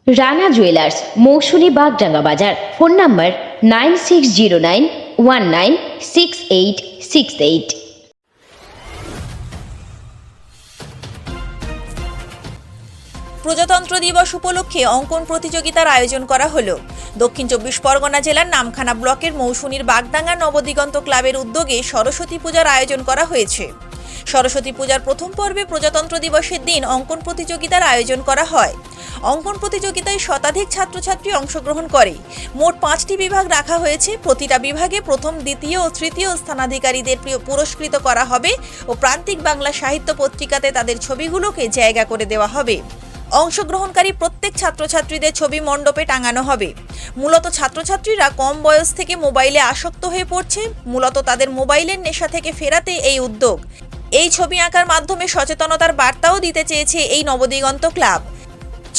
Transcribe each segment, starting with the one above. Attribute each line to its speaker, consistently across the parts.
Speaker 1: Rana jewellers, মৌসুমী বাগডাঙ্গা বাজার। Phone number 9609196868।
Speaker 2: প্রজাতন্ত্র দিবস উপলক্ষে অঙ্কন প্রতিযোগিতার আয়োজন করা হলো। দক্ষিণ চব্বিশ পরগনা জেলার নামখানা ব্লকের মৌসুমীর বাগডাঙ্গা নবদিগন্ত ক্লাবের উদ্যোগে সরস্বতী পূজার আয়োজন করা হয়েছে। সরস্বতী পূজার প্রথম পর্বে প্রজাতন্ত্র দিবসের দিন অঙ্কন প্রতিযোগিতার আয়োজন করা হয়। অঙ্কন প্রতিযোগিতায় শতাধিক ছাত্রছাত্রী অংশগ্রহণ করে। মোট 5টি বিভাগ রাখা হয়েছে। প্রতিটা বিভাগে প্রথম, দ্বিতীয় ও তৃতীয় স্থানাধিকারীদের পুরস্কৃত করা হবে ও প্রান্তিক বাংলা সাহিত্য পত্রিকাতে তাদের ছবিগুলোকে জায়গা করে দেওয়া হবে। অংশগ্রহণকারী প্রত্যেক ছাত্রছাত্রীদের ছবি মণ্ডপে টাঙানো হবে। মূলত ছাত্রছাত্রীরা কম বয়স থেকে মোবাইলে আসক্ত হয়ে পড়ছে। মূলত তাদের মোবাইলের নেশা থেকে ফেরাতে এই উদ্যোগ। এই ছবি আঁকার মাধ্যমে সচেতনতার বার্তাও দিতে চেয়েছে এই নবদিগন্ত ক্লাব।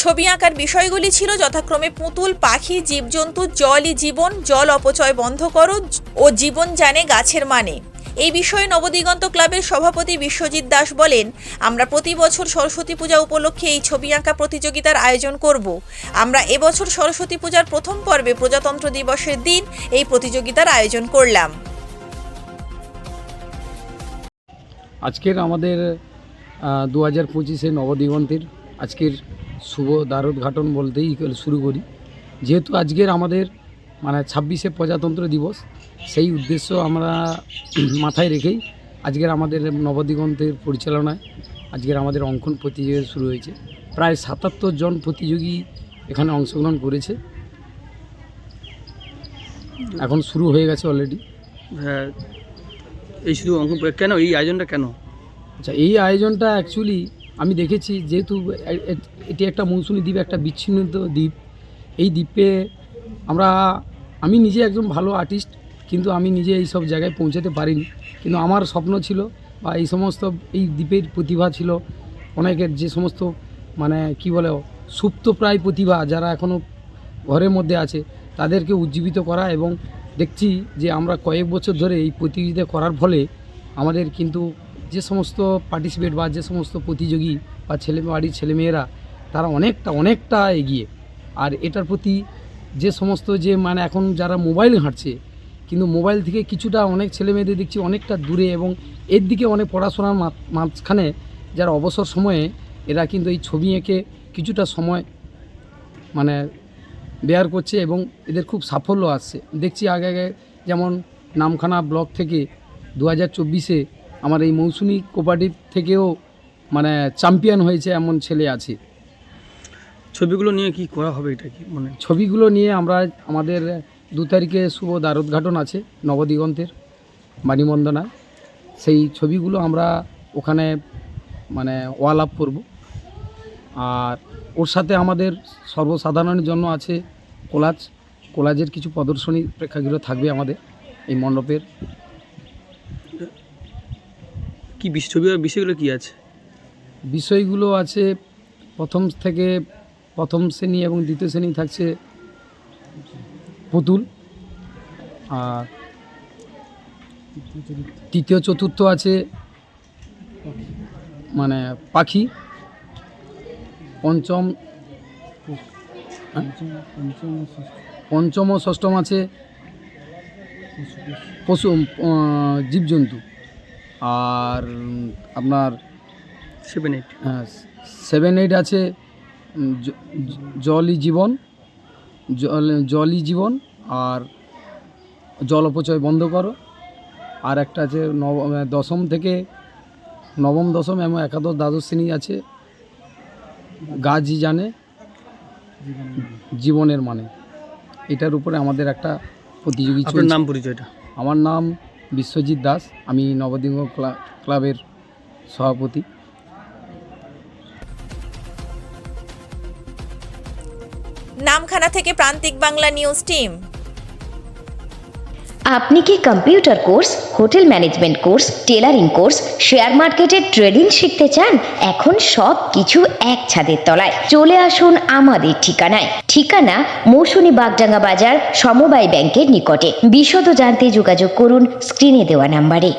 Speaker 2: ছবি আঁকার বিষয়গুলি ছিল যথাক্রমে পুতুল, পাখি, জীবজন্তু, জলই জীবন, জল অপচয় বন্ধ করো ও জীবন জানে গাছের মানে। এই বিষয়ে নবদিগন্ত ক্লাবের সভাপতি বিশ্বজিৎ দাস বলেন, আমরা প্রতি বছর সরস্বতী পূজা উপলক্ষে এই ছবি আঁকা প্রতিযোগিতার আয়োজন করব। আমরা এবছর সরস্বতী পূজার প্রথম পর্বে প্রজাতন্ত্র দিবসের দিন এই প্রতিযোগিতার আয়োজন করলাম।
Speaker 3: আজকের আমাদের 2025-এ নবদিগন্তের আজকের শুভ দ্বারোদ্ঘাটন বলতেই শুরু করি। যেহেতু আজকের আমাদের 26শে প্রজাতন্ত্র দিবস, সেই উদ্দেশ্য আমরা মাথায় রেখেই আজকের আমাদের নবদিগন্তের পরিচালনায় আজকের আমাদের অঙ্কন প্রতিযোগিতা শুরু হয়েছে। প্রায় 77 জন প্রতিযোগী এখানে অংশগ্রহণ করেছে। এখন শুরু হয়ে গেছে অলরেডি।
Speaker 4: হ্যাঁ, এই শুধু অঙ্কন কেন এই আয়োজনটা কেন?
Speaker 3: আচ্ছা, এই আয়োজনটা অ্যাকচুয়ালি আমি দেখেছি, যেহেতু এটি একটা মৌসুমী দ্বীপ, একটা বিচ্ছিন্ন দ্বীপ। এই দ্বীপে আমি নিজে একজন ভালো আর্টিস্ট, কিন্তু আমি নিজে এই সব জায়গায় পৌঁছাতে পারিনি। কিন্তু আমার স্বপ্ন ছিল, বা এই সমস্ত এই দ্বীপের প্রতিভা ছিল অনেকের, যে সমস্ত কি বলে সুপ্তপ্রায় প্রতিভা যারা এখনও ঘরের মধ্যে আছে, তাদেরকে উজ্জীবিত করা। এবং দেখছি যে আমরা কয়েক বছর ধরে এই প্রতিযোগিতা করার ফলে আমাদের কিন্তু যে সমস্ত পার্টিসিপেট বা যে সমস্ত প্রতিযোগী বা বাড়ির ছেলেমেয়েরা, তারা অনেকটা এগিয়ে। আর এটার প্রতি যে সমস্ত এখন যারা মোবাইল ঘাঁটছে, কিন্তু মোবাইল থেকে কিছুটা অনেক ছেলেমেয়েদের দেখছি অনেকটা দূরে, এবং এর দিকে অনেক পড়াশোনার মাঝখানে যারা অবসর সময়ে এরা কিন্তু এই ছবি এঁকে কিছুটা সময় বেয়ার করছে, এবং এদের খুব সাফল্য আসছে। দেখছি আগে যেমন নামখানা ব্লক থেকে 2024-এ আমার এই মৌসুমী কোপারেটিভ থেকেও চ্যাম্পিয়ন হয়েছে এমন ছেলে আছে।
Speaker 4: ছবিগুলো নিয়ে কি করা হবে, এটা কি
Speaker 3: ছবিগুলো নিয়ে আমাদের 2 তারিখে শুভ দ্বারোদ্ঘাটন আছে নবদিগন্তের বাণীবন্দনায়। সেই ছবিগুলো আমরা ওখানে ওয়াল আপ করব। আর ওর সাথে আমাদের সর্বসাধারণের জন্য আছে কোলাজের কিছু প্রদর্শনী প্রেক্ষাগৃহ থাকবে আমাদের এই মণ্ডপের।
Speaker 4: কি বিষয়গুলো কি আছে?
Speaker 3: বিষয়গুলো আছে প্রথম শ্রেণী এবং দ্বিতীয় শ্রেণী থাকছে পুতুল, আর তৃতীয় চতুর্থ আছে পাখি, পঞ্চম ও ষষ্ঠম আছে পশু জীবজন্তু। আর আপনার 7-8 আছে জলই জীবন আর জল অপচয় বন্ধ করো। আর একটা আছে দশম থেকে নবম, দশম এবং একাদশ, দ্বাদশ শ্রেণী আছে গাছই জানে জীবনের মানে। এটার উপরে আমাদের একটা প্রতিযোগী চলছে।
Speaker 4: নাম পরিচয়টা?
Speaker 3: আমার নাম বিশ্বজিৎ দাস, আমি নবদিগন্ত ক্লাবের সভাপতি।
Speaker 2: নামখানা থেকে প্রান্তিক বাংলা নিউজ টিম।
Speaker 1: আপনি কি computer course, hotel management course, tailoring course, share মার্কেটের ট্রেডিং শিখতে চান? এখন সব কিছু এক ছাদের তলায়। চলে আসুন আমাদের ঠিকানা মৌসুমী বাগডাঙ্গা বাজার, সমবায় ব্যাংকের নিকটে। বিশদ জানতে যোগাযোগ করুন স্ক্রিনে দেওয়া নাম্বারে।